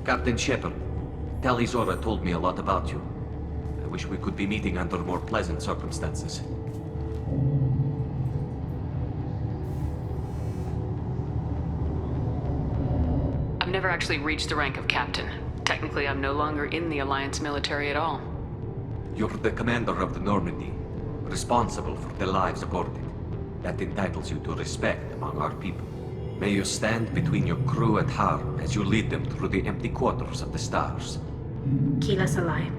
Captain Shepard, Talli Zora told me a lot about you. I wish we could be meeting under more pleasant circumstances. I've never actually reached the rank of captain. Technically, I'm no longer in the Alliance military at all. You're the commander of the Normandy, responsible for the lives aboard it. That entitles you to respect among our people. May you stand between your crew and harm as you lead them through the empty quarters of the stars. Keep us alive.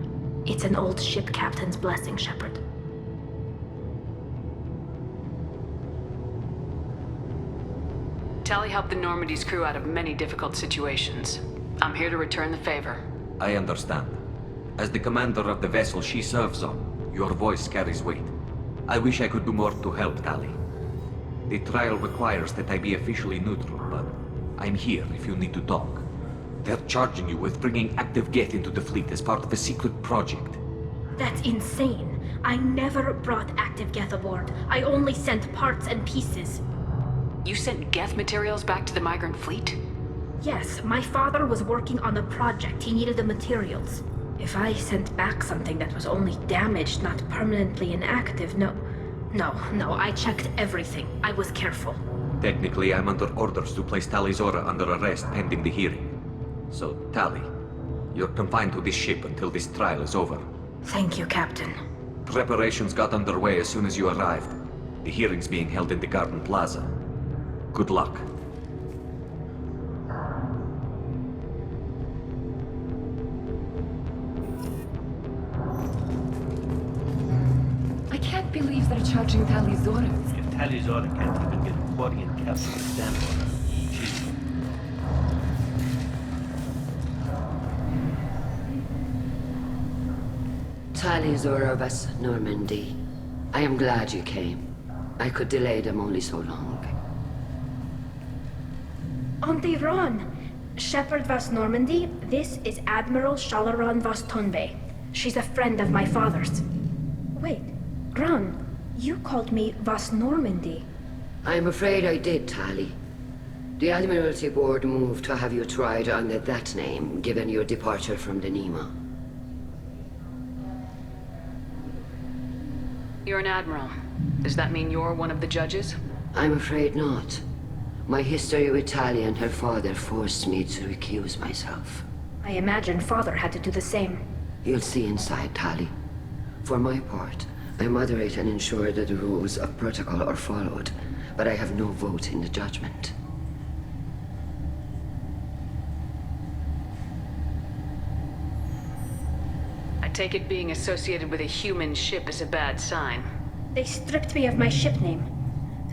It's an old ship captain's blessing, Shepard. Talli helped the Normandy's crew out of many difficult situations. I'm here to return the favor. I understand. As the commander of the vessel she serves on, your voice carries weight. I wish I could do more to help, Talli. The trial requires that I be officially neutral, but I'm here if you need to talk. They're charging you with bringing active Geth into the fleet as part of a secret project. That's insane. I never brought active Geth aboard. I only sent parts and pieces. You sent Geth materials back to the migrant fleet? Yes, my father was working on a project. He needed the materials. If I sent back something that was only damaged, not permanently inactive, no, I checked everything. I was careful. Technically, I'm under orders to place Talli Zora under arrest pending the hearing. So, Talli, you're confined to this ship until this trial is over. Thank you, Captain. Preparations got underway as soon as you arrived. The hearing's being held in the Garden Plaza. Good luck. I can't believe they're charging Talli Zora. If Talli Zora can't even get a body and captain to stand for her, she's... Talli Zora of us, Normandy. I am glad you came. I could delay them only so long. Auntie Ron! Shepard vas Normandy, this is Admiral Shalaran vas Tonbe. She's a friend of my father's. Wait, Ron, you called me vas Normandy. I'm afraid I did, Talli. The Admiralty Board moved to have you tried under that name, given your departure from the Nima. You're an admiral. Does that mean you're one of the judges? I'm afraid not. My history with Talli and her father forced me to recuse myself. I imagine father had to do the same. You'll see inside, Talli. For my part, I moderate and ensure that the rules of protocol are followed, but I have no vote in the judgment. I take it being associated with a human ship is a bad sign. They stripped me of my ship name.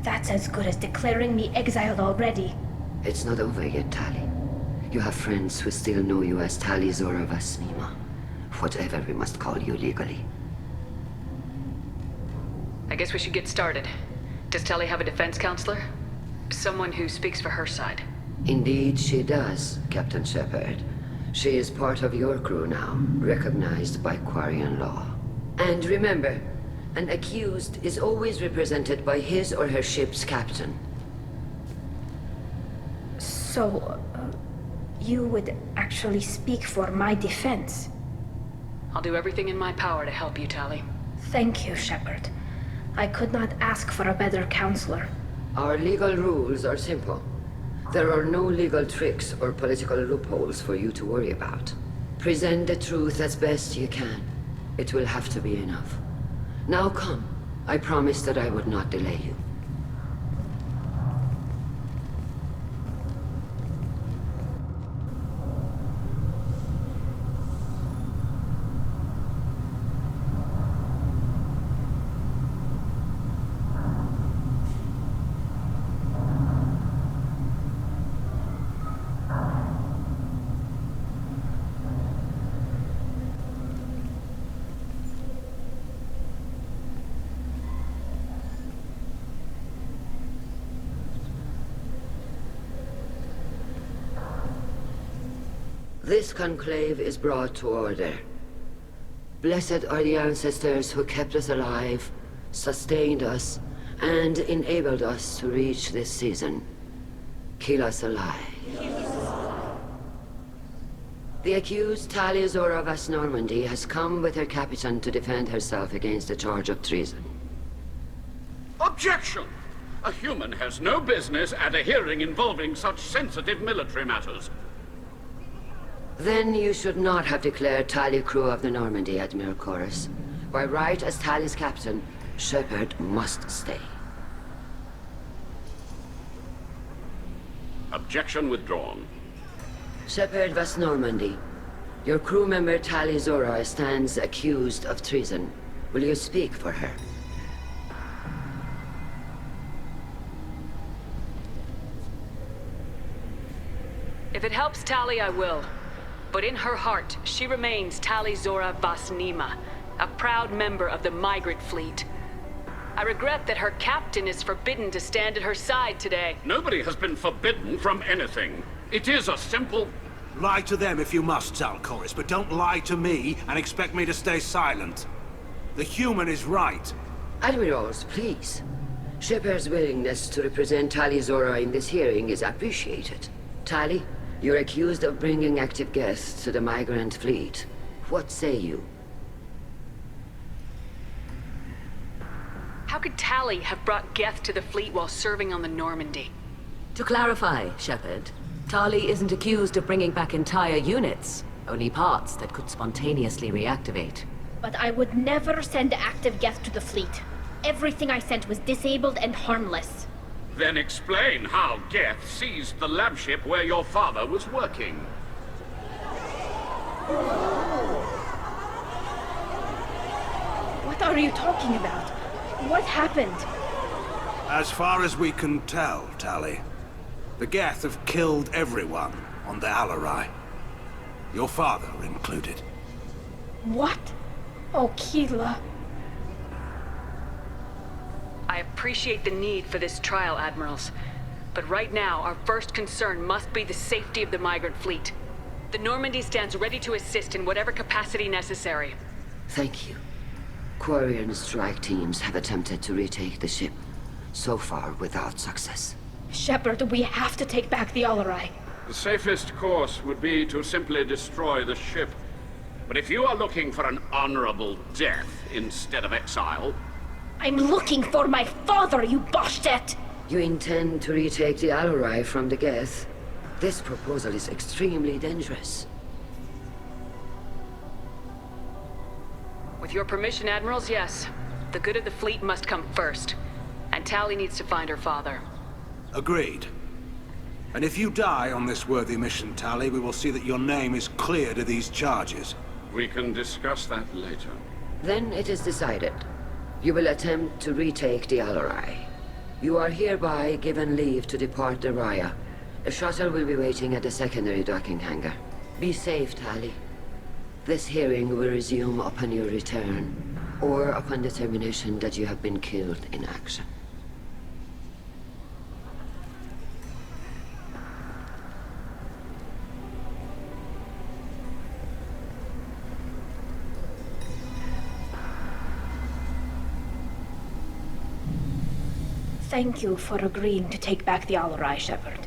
That's as good as declaring me exiled already. It's not over yet, Talli. You have friends who still know you as Talli Zora vas Nima. Whatever we must call you legally. I guess we should get started. Does Talli have a defense counselor? Someone who speaks for her side. Indeed she does, Captain Shepard. She is part of your crew now, recognized by Quarian law. And remember, an accused is always represented by his or her ship's captain. So, you would actually speak for my defense? I'll do everything in my power to help you, Talli. Thank you, Shepard. I could not ask for a better counselor. Our legal rules are simple. There are no legal tricks or political loopholes for you to worry about. Present the truth as best you can. It will have to be enough. Now come. I promised that I would not delay you. This conclave is brought to order. Blessed are the ancestors who kept us alive, sustained us, and enabled us to reach this season. Keep us alive. The accused Talli Zora of Normandy has come with her captain to defend herself against a charge of treason. Objection! A human has no business at a hearing involving such sensitive military matters. Then you should not have declared Talli crew of the Normandy, Admiral Chorus. By right as Talli's captain, Shepard must stay. Objection withdrawn. Shepard was Normandy. Your crew member Talli Zora stands accused of treason. Will you speak for her? If it helps Talli, I will. But in her heart, she remains Talli Zora Vasnima, a proud member of the migrant fleet. I regret that her captain is forbidden to stand at her side today. Nobody has been forbidden from anything. It is a simple... Lie to them if you must, Chorus, but don't lie to me and expect me to stay silent. The human is right. Admirals, please. Shepard's willingness to represent Talli Zora in this hearing is appreciated. Talli, you're accused of bringing active guests to the migrant fleet. What say you? How could Talli have brought Geth to the fleet while serving on the Normandy? To clarify, Shepard, Talli isn't accused of bringing back entire units, only parts that could spontaneously reactivate. But I would never send active Geth to the fleet. Everything I sent was disabled and harmless. Then explain how Geth seized the lab ship where your father was working. What are you talking about? What happened? As far as we can tell, Talli, the Geth have killed everyone on the Alarai. Your father included. What? Oh, Keela. I appreciate the need for this trial, Admirals. But right now, our first concern must be the safety of the migrant fleet. The Normandy stands ready to assist in whatever capacity necessary. Thank you. Quarian strike teams have attempted to retake the ship, so far without success. Shepard, we have to take back the Alarai. The safest course would be to simply destroy the ship. But if you are looking for an honorable death instead of exile... I'm looking for my father, you Boshtet! You intend to retake the Alarai from the Geth? This proposal is extremely dangerous. With your permission, Admirals, yes. The good of the fleet must come first. And Talli needs to find her father. Agreed. And if you die on this worthy mission, Talli, we will see that your name is cleared of these charges. We can discuss that later. Then it is decided. You will attempt to retake the Alarai. You are hereby given leave to depart the Raya. A shuttle will be waiting at the secondary docking hangar. Be safe, Talli. This hearing will resume upon your return, or upon determination that you have been killed in action. Thank you for agreeing to take back the Alarai, Shepard.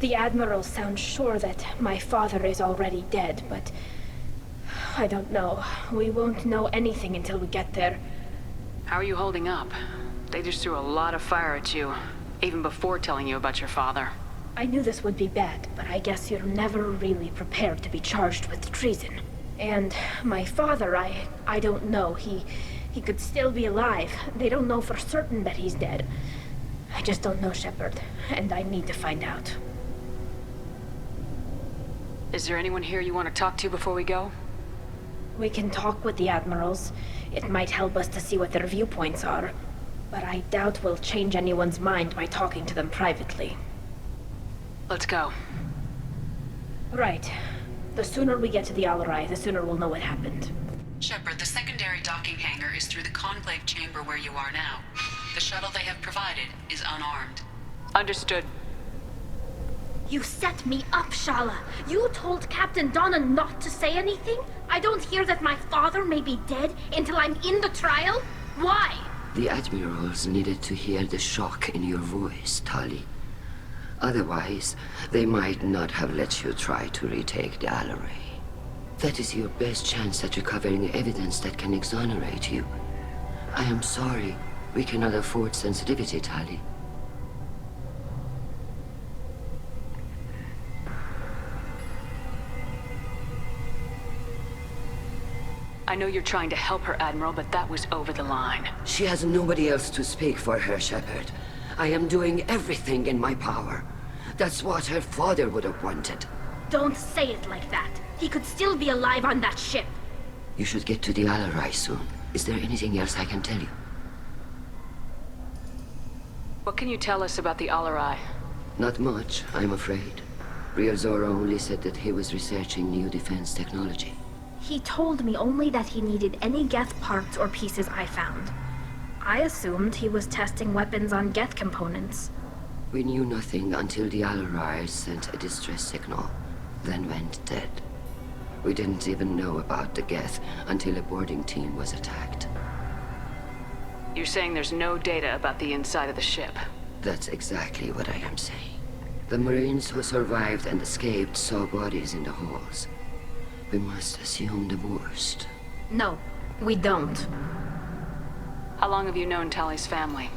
The Admiral sounds sure that my father is already dead, but... I don't know. We won't know anything until we get there. How are you holding up? They just threw a lot of fire at you, even before telling you about your father. I knew this would be bad, but I guess you're never really prepared to be charged with treason. And my father, I don't know. He could still be alive. They don't know for certain that he's dead. I just don't know, Shepard, and I need to find out. Is there anyone here you want to talk to before we go? We can talk with the Admirals. It might help us to see what their viewpoints are. But I doubt we'll change anyone's mind by talking to them privately. Let's go. Right. The sooner we get to the Alarai, the sooner we'll know what happened. Shepard, the secondary docking hangar is through the conclave chamber where you are now. The shuttle they have provided is unarmed. Understood. You set me up, Shala. You told Captain Donna not to say anything? I don't hear that my father may be dead until I'm in the trial? Why? The Admirals needed to hear the shock in your voice, Talli. Otherwise, they might not have let you try to retake the Alarai. That is your best chance at recovering evidence that can exonerate you. I am sorry. We cannot afford sensitivity, Talli. I know you're trying to help her, Admiral, but that was over the line. She has nobody else to speak for her, Shepard. I am doing everything in my power. That's what her father would have wanted. Don't say it like that. He could still be alive on that ship. You should get to the Alarai soon. Is there anything else I can tell you? What can you tell us about the Alarai? Not much, I'm afraid. Real Zora only said that he was researching new defense technology. He told me only that he needed any Geth parts or pieces I found. I assumed he was testing weapons on Geth components. We knew nothing until the Alarai sent a distress signal, then went dead. We didn't even know about the Geth until a boarding team was attacked. You're saying there's no data about the inside of the ship? That's exactly what I am saying. The Marines who survived and escaped saw bodies in the halls. We must assume the worst. No, we don't. How long have you known Talli's family?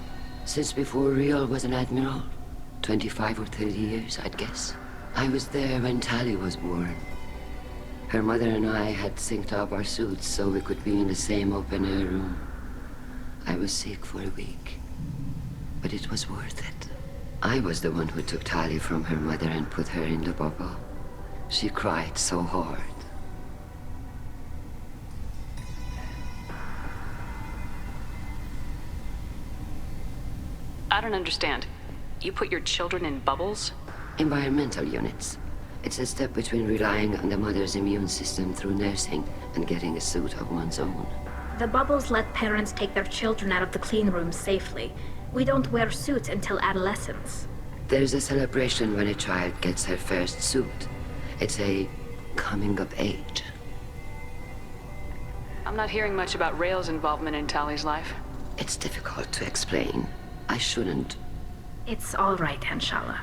Since before Real was an admiral. 25 or 30 years, I'd guess. I was there when Talli was born. Her mother and I had synced up our suits so we could be in the same open-air room. I was sick for a week, but it was worth it. I was the one who took Talli from her mother and put her in the bubble. She cried so hard. I don't understand. You put your children in bubbles? Environmental units. It's a step between relying on the mother's immune system through nursing and getting a suit of one's own. The bubbles let parents take their children out of the clean rooms safely. We don't wear suits until adolescence. There's a celebration when a child gets her first suit. It's a coming of age. I'm not hearing much about Rail's involvement in Talli's life. It's difficult to explain. I shouldn't. It's all right, Anshala.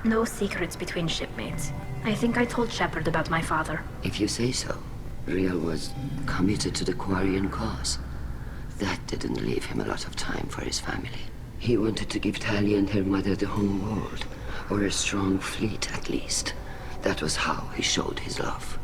No secrets between shipmates. I think I told Shepard about my father. If you say so. Real was committed to the Quarian cause. That didn't leave him a lot of time for his family. He wanted to give Talli and her mother the home world, or a strong fleet at least. That was how he showed his love.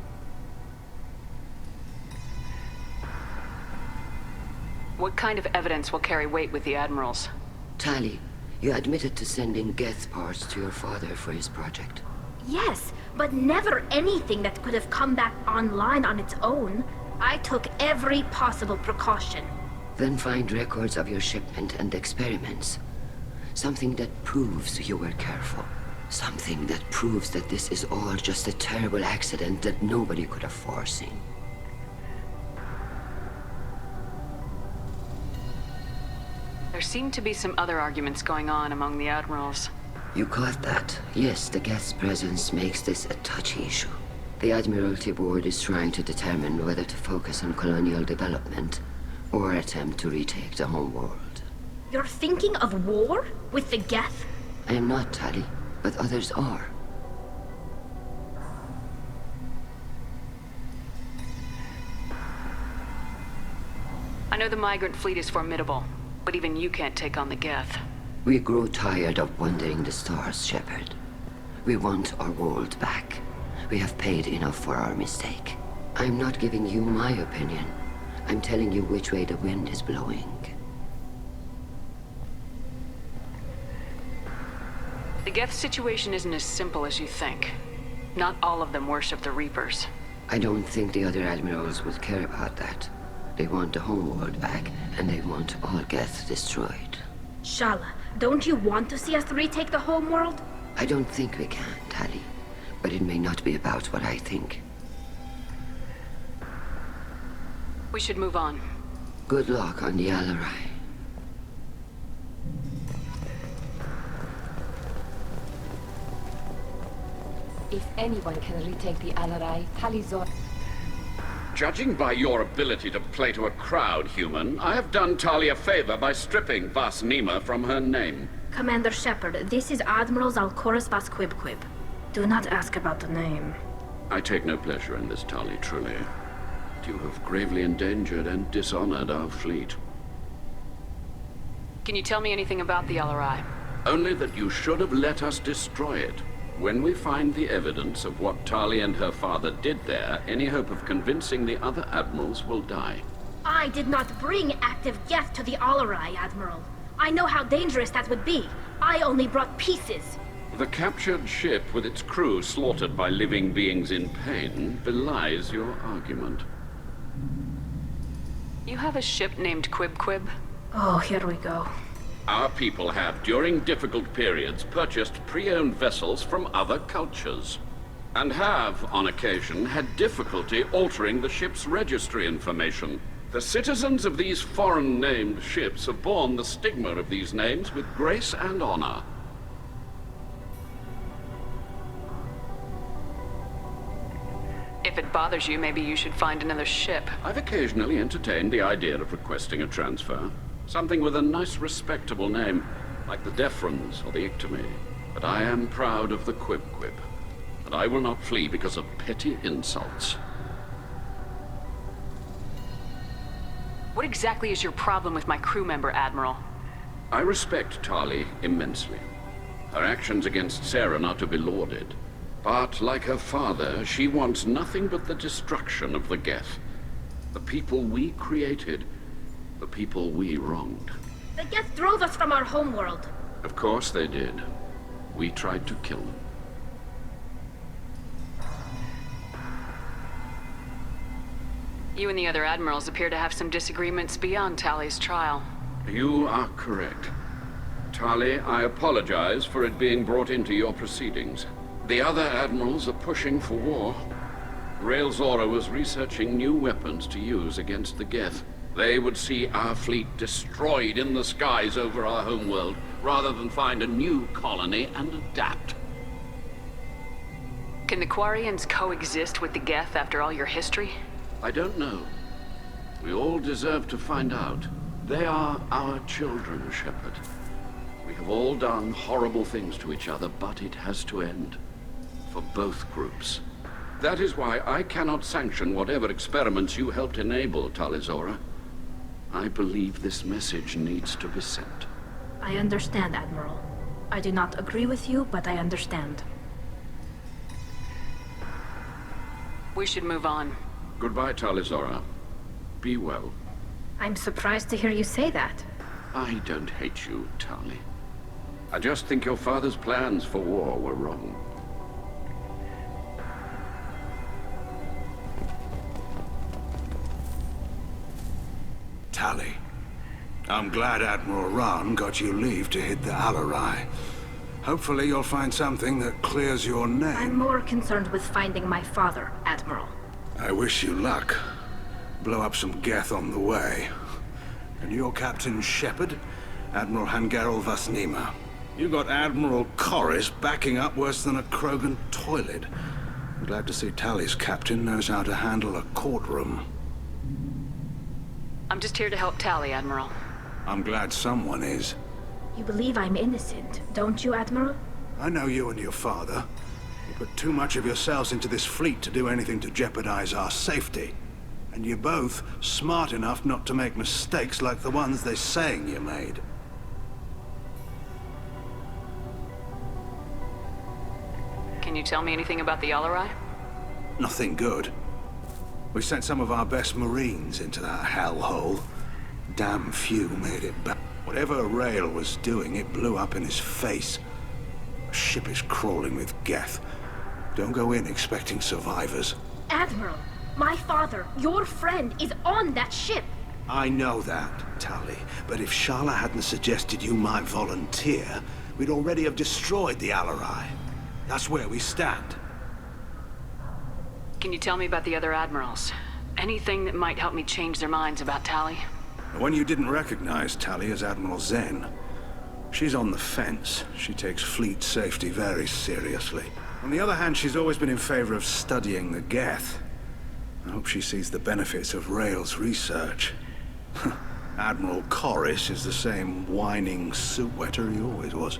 What kind of evidence will carry weight with the admirals? Talli, you admitted to sending Geth parts to your father for his project. Yes, but never anything that could have come back online on its own. I took every possible precaution. Then find records of your shipment and experiments. Something that proves you were careful. Something that proves that this is all just a terrible accident that nobody could have foreseen. There seem to be some other arguments going on among the admirals. You caught that? Yes, the Geth's presence makes this a touchy issue. The Admiralty Board is trying to determine whether to focus on colonial development or attempt to retake the home world. You're thinking of war? With the Geth? I am not, Talli, but others are. I know the migrant fleet is formidable, but even you can't take on the Geth. We grow tired of wandering the stars, Shepard. We want our world back. We have paid enough for our mistake. I'm not giving you my opinion. I'm telling you which way the wind is blowing. The Geth situation isn't as simple as you think. Not all of them worship the Reapers. I don't think the other admirals would care about that. They want the homeworld back, and they want all Geth destroyed. Shala, don't you want to see us retake the homeworld? I don't think we can, Talli. But it may not be about what I think. We should move on. Good luck on the Alarai. If anyone can retake the Alarai, Talli Zora. Judging by your ability to play to a crowd, human, I have done Talli a favor by stripping Vas Nima from her name. Commander Shepard, this is Admiral Zalkoris Vas Quib. Do not ask about the name. I take no pleasure in this, Talli, truly. But you have gravely endangered and dishonored our fleet. Can you tell me anything about the LRI? Only that you should have let us destroy it. When we find the evidence of what Talli and her father did there, any hope of convincing the other admirals will die. I did not bring active Geth to the Alarai, Admiral. I know how dangerous that would be. I only brought pieces. The captured ship with its crew slaughtered by living beings in pain belies your argument. You have a ship named Quib? Oh, here we go. Our people have, during difficult periods, purchased pre-owned vessels from other cultures, and have, on occasion, had difficulty altering the ship's registry information. The citizens of these foreign-named ships have borne the stigma of these names with grace and honor. If it bothers you, maybe you should find another ship. I've occasionally entertained the idea of requesting a transfer. Something with a nice, respectable name, like the Defrons or the Ictomy. But I am proud of the Quib, and I will not flee because of petty insults. What exactly is your problem with my crew member, Admiral? I respect Talli immensely. Her actions against Saren are to be lauded. But, like her father, she wants nothing but the destruction of the Geth. The people we created, the people we wronged. The Geth drove us from our homeworld. Of course they did. We tried to kill them. You and the other admirals appear to have some disagreements beyond Talli's trial. You are correct. Talli, I apologize for it being brought into your proceedings. The other admirals are pushing for war. Rael Zora was researching new weapons to use against the Geth. They would see our fleet destroyed in the skies over our homeworld, rather than find a new colony and adapt. Can the Quarians coexist with the Geth after all your history? I don't know. We all deserve to find out. They are our children, Shepard. We have all done horrible things to each other, but it has to end. For both groups. That is why I cannot sanction whatever experiments you helped enable, Talli Zora. I believe this message needs to be sent. I understand, Admiral. I do not agree with you, but I understand. We should move on. Goodbye, Talli Zora. Be well. I'm surprised to hear you say that. I don't hate you, Talli. I just think your father's plans for war were wrong. Talli, I'm glad Admiral Rahn got you leave to hit the Alarai. Hopefully you'll find something that clears your name. I'm more concerned with finding my father, Admiral. I wish you luck. Blow up some Geth on the way. And you're Captain Shepard, Admiral Hangarel Vasnima. You got Admiral Corris backing up worse than a Krogan toilet. I'm glad to see Talli's captain knows how to handle a courtroom. I'm just here to help Talli, Admiral. I'm glad someone is. You believe I'm innocent, don't you, Admiral? I know you and your father. You put too much of yourselves into this fleet to do anything to jeopardize our safety. And you're both smart enough not to make mistakes like the ones they're saying you made. Can you tell me anything about the Alarai? Nothing good. We sent some of our best Marines into that hellhole. Damn few made it back. Whatever Rael was doing, it blew up in his face. The ship is crawling with Geth. Don't go in expecting survivors. Admiral, my father, your friend, is on that ship. I know that, Talli. But if Shala hadn't suggested you might volunteer, we'd already have destroyed the Alarai. That's where we stand. Can you tell me about the other admirals? Anything that might help me change their minds about Talli? The one you didn't recognize, Talli, is Admiral Zen. She's on the fence. She takes fleet safety very seriously. On the other hand, she's always been in favor of studying the Geth. I hope she sees the benefits of Rael's research. Admiral Corris is the same whining suit wetter he always was.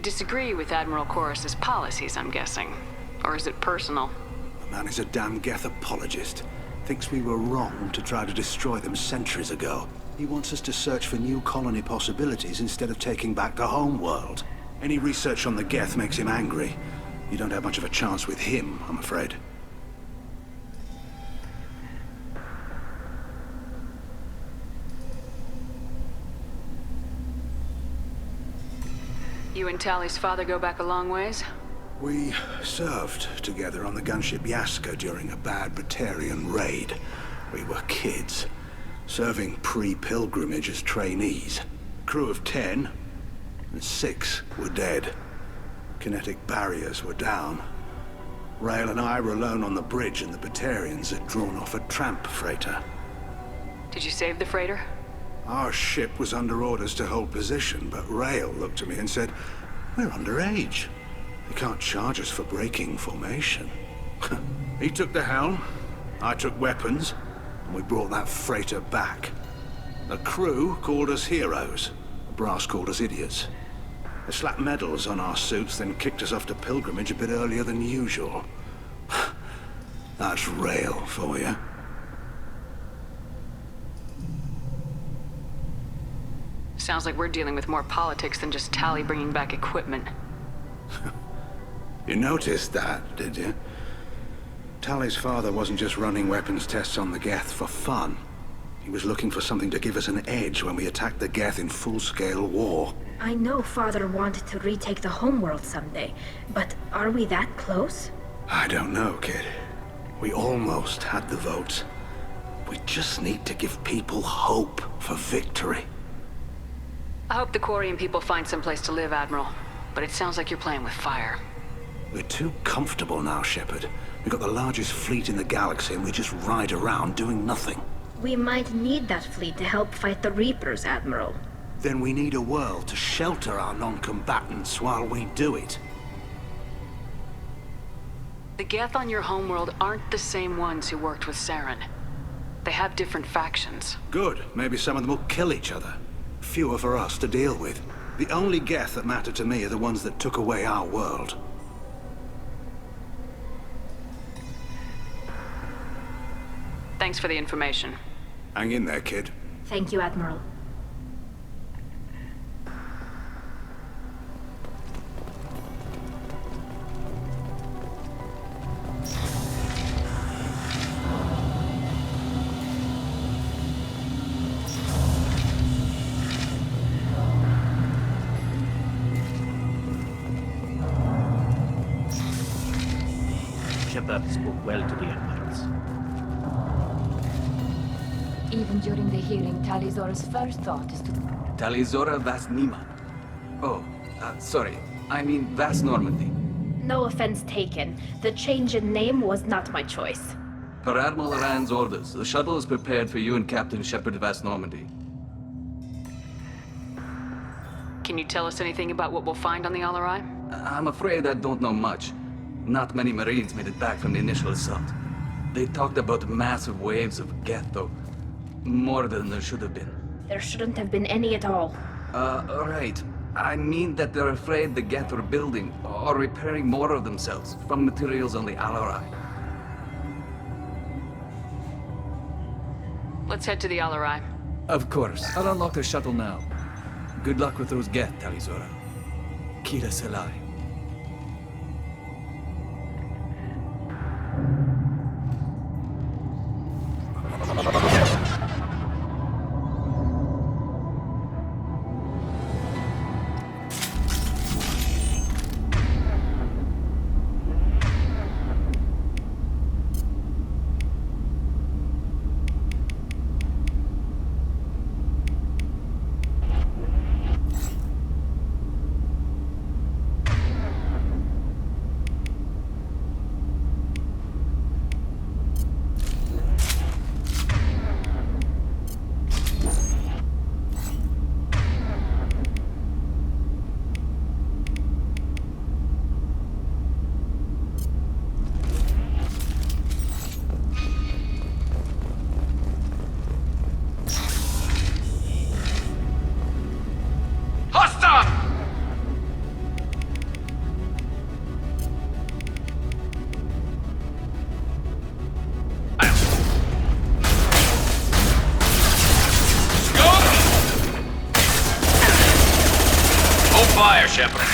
disagree with Admiral Chorus's policies, I'm guessing. Or is it personal? The man is a damn Geth apologist. Thinks we were wrong to try to destroy them centuries ago. He wants us to search for new colony possibilities instead of taking back the home world. Any research on the Geth makes him angry. You don't have much of a chance with him, I'm afraid. You and Talli's father go back a long ways? We served together on the gunship Yaska during a bad Batarian raid. We were kids, serving pre-pilgrimage as trainees. Crew of 10, and 6 were dead. Kinetic barriers were down. Rail and I were alone on the bridge, and the Batarians had drawn off a tramp freighter. Did you save the freighter? Our ship was under orders to hold position, but Rail looked at me and said, "We're underage. They can't charge us for breaking formation." He took the helm, I took weapons, and we brought that freighter back. The crew called us heroes. The brass called us idiots. They slapped medals on our suits, then kicked us off to pilgrimage a bit earlier than usual. That's Rail for you. Sounds like we're dealing with more politics than just Talli bringing back equipment. You noticed that, did you? Talli's father wasn't just running weapons tests on the Geth for fun. He was looking for something to give us an edge when we attacked the Geth in full-scale war. I know Father wanted to retake the homeworld someday, but are we that close? I don't know, kid. We almost had the votes. We just need to give people hope for victory. I hope the Quarian people find someplace to live, Admiral. But it sounds like you're playing with fire. We're too comfortable now, Shepard. We've got the largest fleet in the galaxy and we just ride around doing nothing. We might need that fleet to help fight the Reapers, Admiral. Then we need a world to shelter our non-combatants while we do it. The Geth on your homeworld aren't the same ones who worked with Saren. They have different factions. Good. Maybe some of them will kill each other. Fewer for us to deal with. The only Geth that matter to me are the ones that took away our world. Thanks for the information. Hang in there, kid. Thank you, Admiral. Shepard spoke well to the Admirals. Even during the hearing, Talizora's first thought is to... Talli Zora Vas Nima. Oh, sorry. I mean Vas Normandy. No offense taken. The change in name was not my choice. Per Admiral Rand's orders, the shuttle is prepared for you and Captain Shepard Vas Normandy. Can you tell us anything about what we'll find on the Alarai? I'm afraid I don't know much. Not many Marines made it back from the initial assault. They talked about massive waves of Geth, though. More than there should have been. There shouldn't have been any at all. Right. I mean that they're afraid the Geth are building or repairing more of themselves from materials on the Alarai. Let's head to the Alarai. Of course. I'll unlock the shuttle now. Good luck with those Geth, Talizora. Kira Selai. Shepard.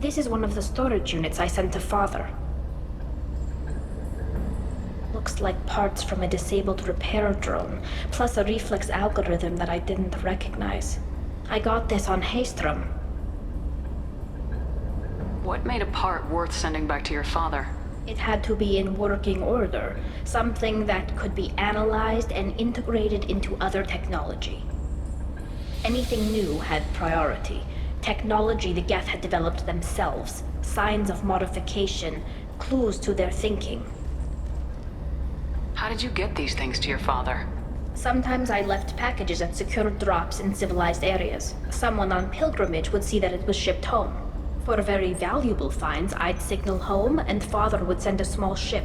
This is one of the storage units I sent to Father. Looks like parts from a disabled repair drone, plus a reflex algorithm that I didn't recognize. I got this on Haystrom. What made a part worth sending back to your father? It had to be in working order, something that could be analyzed and integrated into other technology. Anything new had priority. Technology the Geth had developed themselves, signs of modification, clues to their thinking. How did you get these things to your father? Sometimes I left packages at secured drops in civilized areas. Someone on pilgrimage would see that it was shipped home. For very valuable finds, I'd signal home, and Father would send a small ship.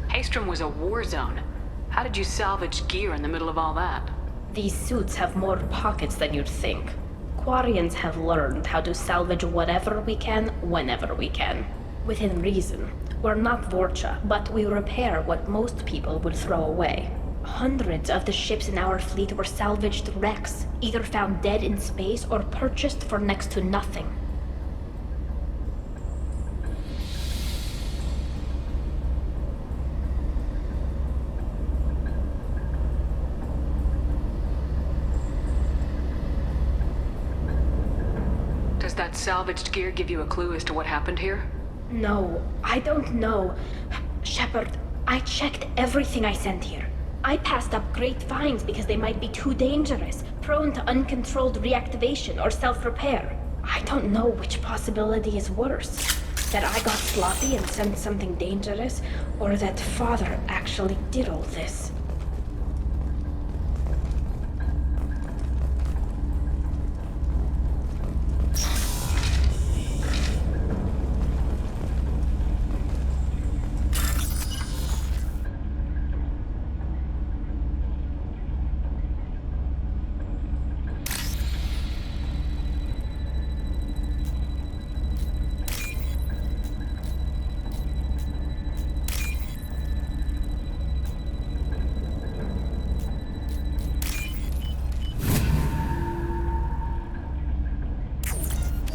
Haystrom was a war zone. How did you salvage gear in the middle of all that? These suits have more pockets than you'd think. Quarians have learned how to salvage whatever we can, whenever we can. Within reason. We're not Vorcha, but we repair what most people would throw away. Hundreds of the ships in our fleet were salvaged wrecks, either found dead in space or purchased for next to nothing. Does that salvaged gear give you a clue as to what happened here? No, I don't know. Shepard, I checked everything I sent here. I passed up great finds because they might be too dangerous, prone to uncontrolled reactivation or self-repair. I don't know which possibility is worse. That I got sloppy and sent something dangerous, or that Father actually did all this.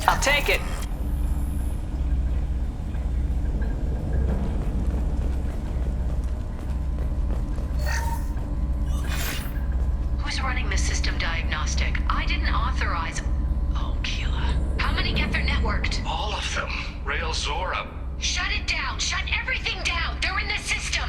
I'll take it. Who's running the system diagnostic? I didn't authorize... Oh, Keela. How many Geth are networked? All of them. Rail Zora. Shut it down! Shut everything down! They're in the system!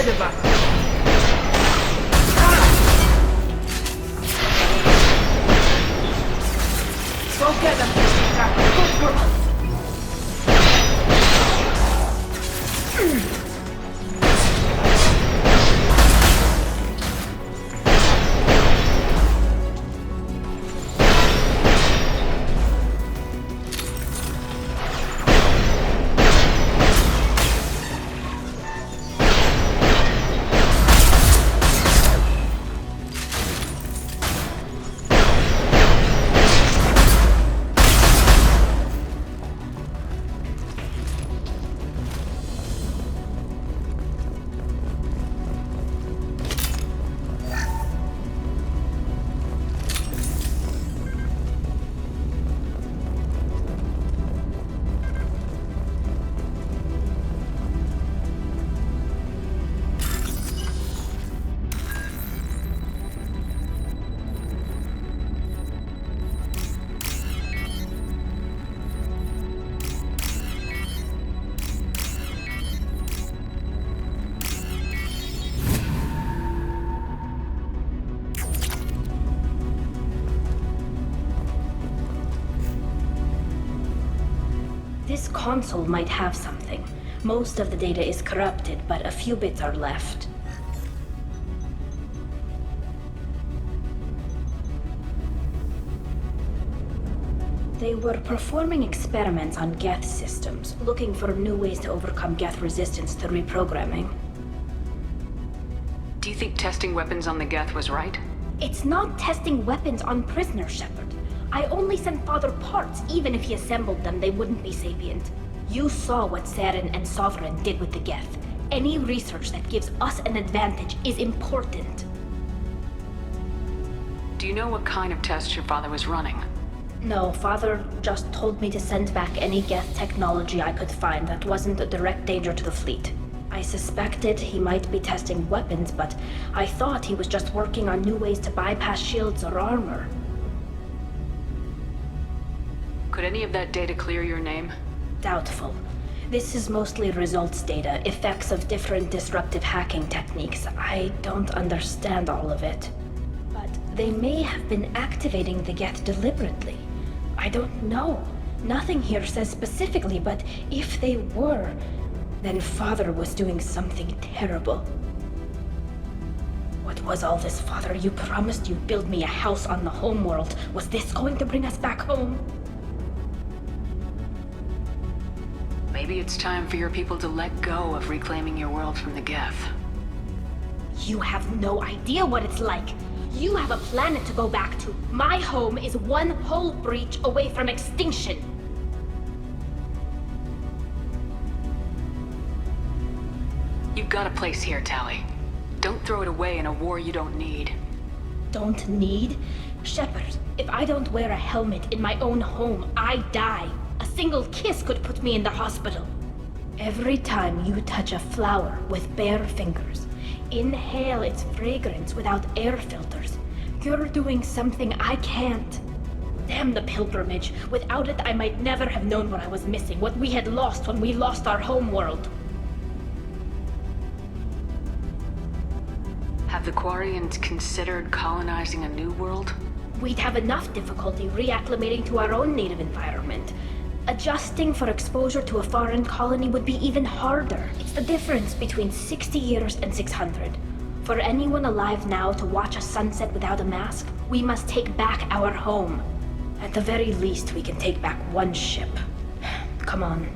Edeva. Go get them, Good girl. This console might have something. Most of the data is corrupted, but a few bits are left. They were performing experiments on Geth systems, looking for new ways to overcome Geth resistance through reprogramming. Do you think testing weapons on the Geth was right? It's not testing weapons on prisoners, Shepard. I only sent Father parts. Even if he assembled them, they wouldn't be sapient. You saw what Saren and Sovereign did with the Geth. Any research that gives us an advantage is important. Do you know what kind of tests your father was running? No, Father just told me to send back any Geth technology I could find that wasn't a direct danger to the fleet. I suspected he might be testing weapons, but I thought he was just working on new ways to bypass shields or armor. Could any of that data clear your name? Doubtful. This is mostly results data, effects of different disruptive hacking techniques. I don't understand all of it. But they may have been activating the Geth deliberately. I don't know. Nothing here says specifically, but if they were, then Father was doing something terrible. What was all this, Father? You promised you'd build me a house on the homeworld. Was this going to bring us back home? Maybe it's time for your people to let go of reclaiming your world from the Geth. You have no idea what it's like. You have a planet to go back to. My home is one hull breach away from extinction. You've got a place here, Talli. Don't throw it away in a war you don't need. Don't need? Shepard, if I don't wear a helmet in my own home, I die. A single kiss could put me in the hospital. Every time you touch a flower with bare fingers, inhale its fragrance without air filters, you're doing something I can't. Damn the pilgrimage. Without it, I might never have known what I was missing, what we had lost when we lost our home world. Have the Quarians considered colonizing a new world? We'd have enough difficulty reacclimating to our own native environment. Adjusting for exposure to a foreign colony would be even harder. It's the difference between 60 years and 600. For anyone alive now to watch a sunset without a mask, we must take back our home. At the very least, we can take back one ship. Come on.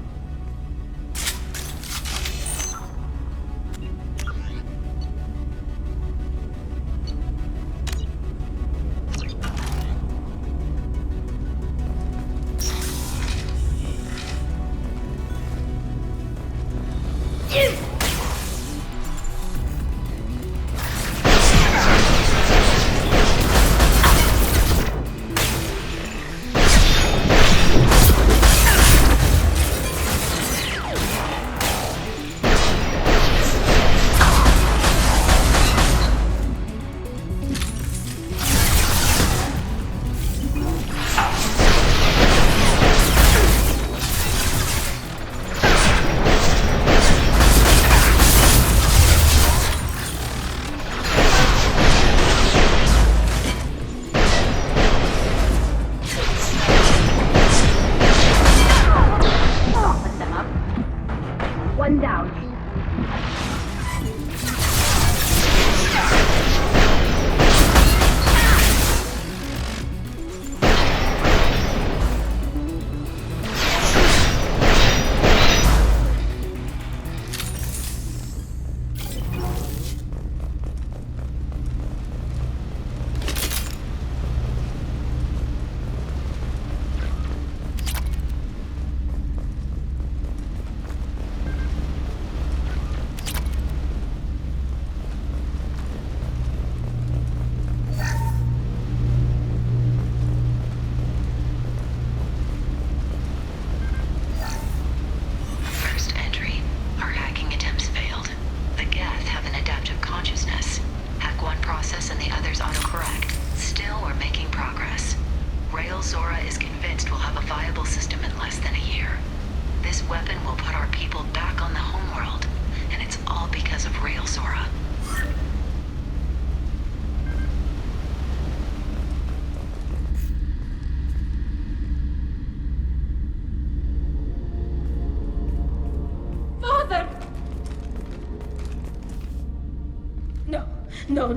him down.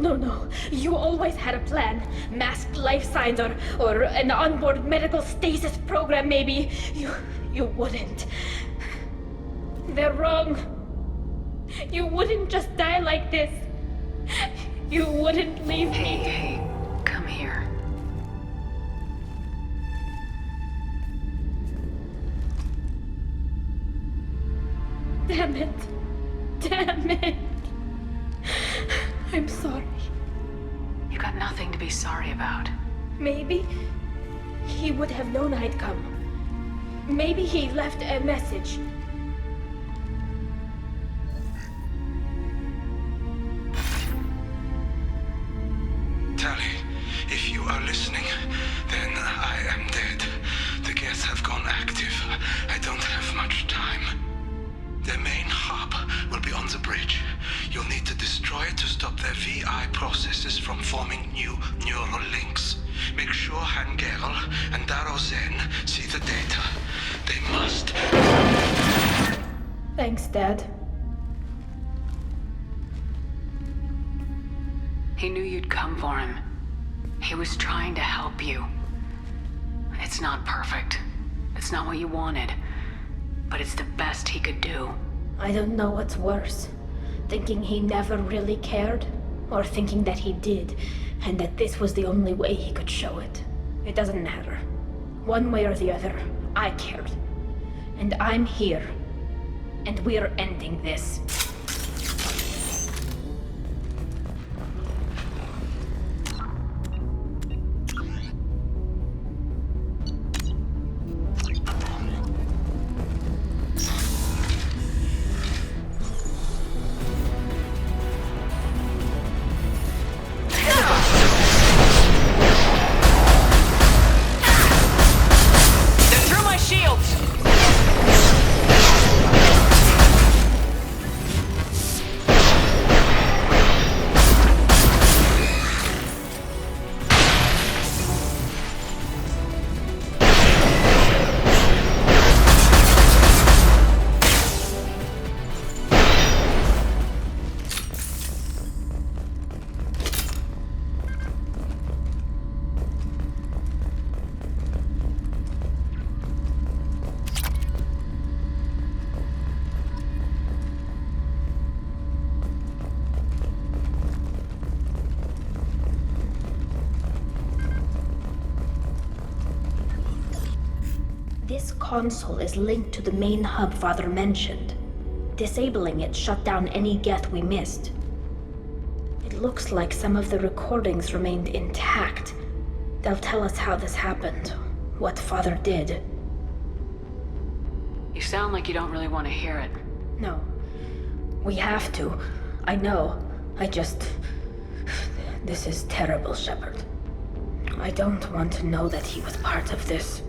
No. You always had a plan. Masked life signs or an onboard medical stasis program, maybe. You wouldn't. They're wrong. You wouldn't just die like this. You wouldn't leave me. Hey, come here. Damn it. I'm sorry. You got nothing to be sorry about. Maybe he would have known I'd come. Maybe he left a message. Talli, if you are listening, then I am dead. The Geth have gone active. I don't have much time. Their main hub will be on the bridge. You'll need to destroy it to stop their VI processes from forming new neural links. Make sure Hangerl and Darrow Zen see the data. They must. Thanks, Dad. He knew you'd come for him. He was trying to help you. It's not perfect. It's not what you wanted. But it's the best he could do. I don't know what's worse. Thinking he never really cared, or thinking that he did, and that this was the only way he could show it. It doesn't matter. One way or the other, I cared. And I'm here. And we're ending this. This console is linked to the main hub Father mentioned. Disabling it shut down any Geth we missed. It looks like some of the recordings remained intact. They'll tell us how this happened, what Father did. You sound like you don't really want to hear it. No. We have to. I know. This is terrible, Shepard. I don't want to know that he was part of this.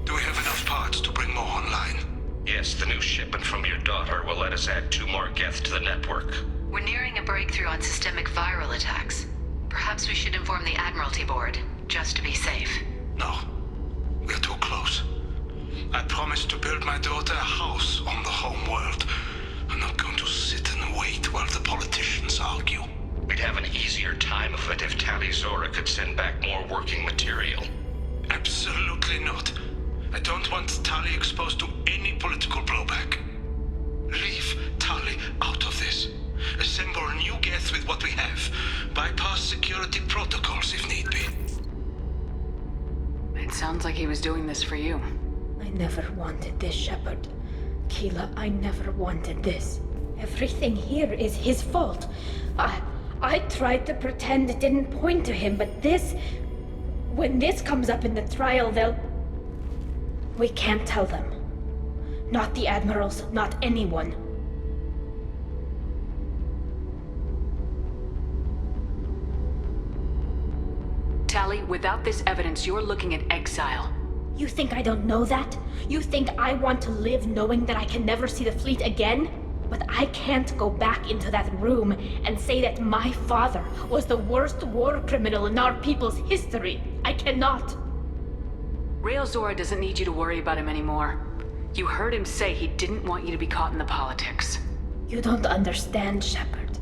Do we have enough parts to bring more online? Yes, the new shipment from your daughter will let us add 2 more Geth to the network. We're nearing a breakthrough on systemic viral attacks. Perhaps we should inform the Admiralty Board, just to be safe. No. We're too close. I promised to build my daughter a house on the home world. I'm not going to sit and wait while the politicians argue. We'd have an easier time of it if Talli Zora could send back more working material. Absolutely not. I don't want Talli exposed to any political blowback. Leave Talli out of this. Assemble a new Geth with what we have. Bypass security protocols if need be. It sounds like he was doing this for you. I never wanted this, Shepard. Keela, I never wanted this. Everything here is his fault. I tried to pretend it didn't point to him, but this... When this comes up in the trial, they'll... We can't tell them. Not the admirals, not anyone. Talli, without this evidence, you're looking at exile. You think I don't know that? You think I want to live knowing that I can never see the fleet again? But I can't go back into that room and say that my father was the worst war criminal in our people's history. I cannot. Rael Zora doesn't need you to worry about him anymore. You heard him say he didn't want you to be caught in the politics. You don't understand, Shepard.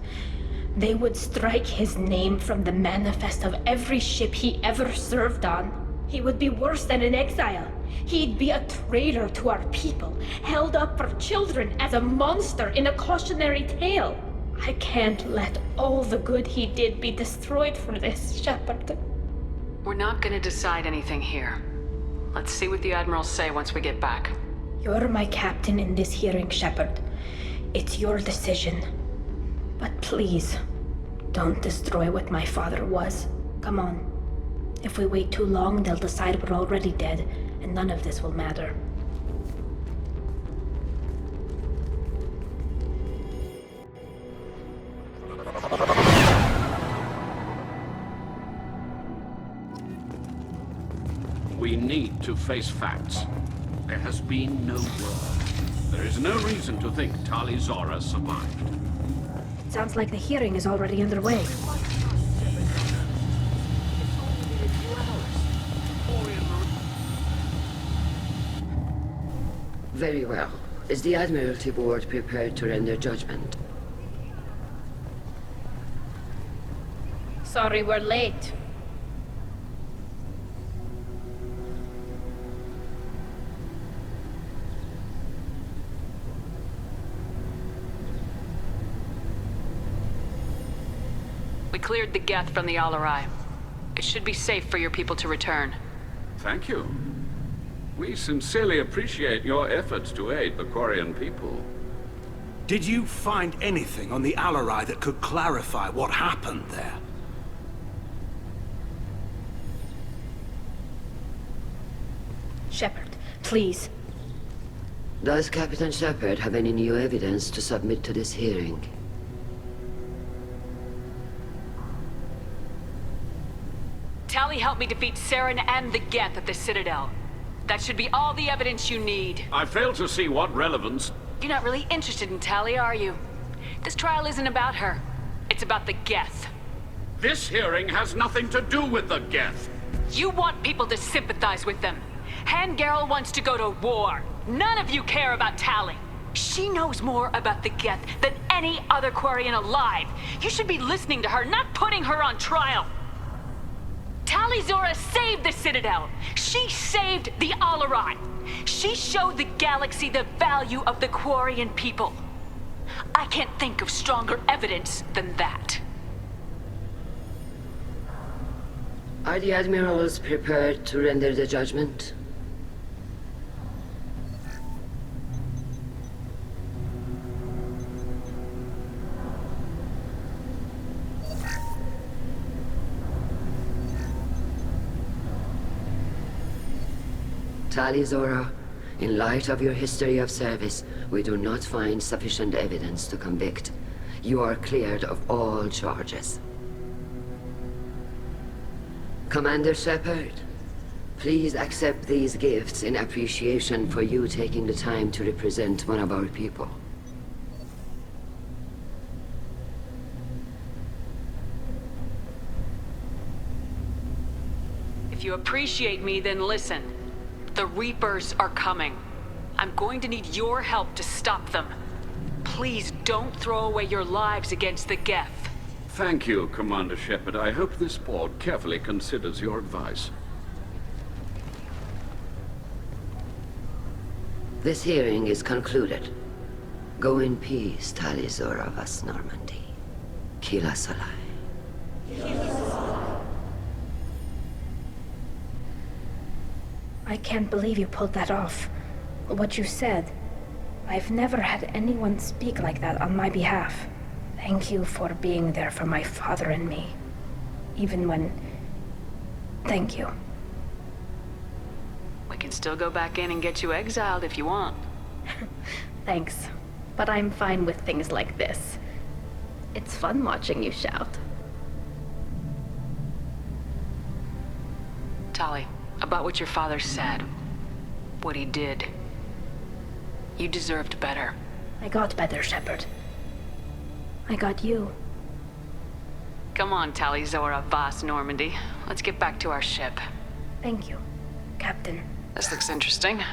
They would strike his name from the manifest of every ship he ever served on. He would be worse than an exile. He'd be a traitor to our people, held up for children as a monster in a cautionary tale. I can't let all the good he did be destroyed for this, Shepard. We're not gonna decide anything here. Let's see what the admirals say once we get back. You're my captain in this hearing, Shepard. It's your decision. But please, don't destroy what my father was. Come on. If we wait too long, they'll decide we're already dead, and none of this will matter. We need to face facts. There has been no word. There is no reason to think Talli Zora survived. Sounds like the hearing is already underway. Very well. Is the Admiralty Board prepared to render judgment? Sorry we're late. We cleared the Geth from the Alarai. It should be safe for your people to return. Thank you. We sincerely appreciate your efforts to aid the Quarian people. Did you find anything on the Alarai that could clarify what happened there? Shepard, please. Does Captain Shepard have any new evidence to submit to this hearing? Talli helped me defeat Saren and the Geth at the Citadel. That should be all the evidence you need. I fail to see what relevance... You're not really interested in Talli, are you? This trial isn't about her. It's about the Geth. This hearing has nothing to do with the Geth. You want people to sympathize with them. Hangarel wants to go to war. None of you care about Talli. She knows more about the Geth than any other Quarian alive. You should be listening to her, not putting her on trial. Talli Zora saved the Citadel. She saved the Alarai. She showed the galaxy the value of the Quarian people. I can't think of stronger evidence than that. Are the admirals prepared to render the judgment? Talli Zora, in light of your history of service, we do not find sufficient evidence to convict. You are cleared of all charges. Commander Shepard, please accept these gifts in appreciation for you taking the time to represent one of our people. If you appreciate me, then listen. The Reapers are coming. I'm going to need your help to stop them. Please don't throw away your lives against the Geth. Thank you, Commander Shepard. I hope this board carefully considers your advice. This hearing is concluded. Go in peace, Talli Zora Vas Normandy. Kila Salai. I can't believe you pulled that off. What you said. I've never had anyone speak like that on my behalf. Thank you for being there for my father and me. Even when... Thank you. We can still go back in and get you exiled if you want. Thanks. But I'm fine with things like this. It's fun watching you shout. Talli, about what your father said. What he did. You deserved better. I got better, Shepard. I got you. Come on, Talli Zora Vas Normandy. Let's get back to our ship. Thank you, Captain. This looks interesting.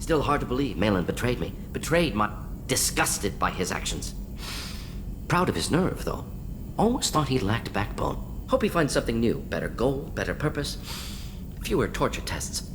Still hard to believe Malin betrayed me. Betrayed my... Disgusted by his actions. Proud of his nerve, though. Always thought he lacked backbone. Hope he finds something new. Better goal, better purpose. Fewer torture tests.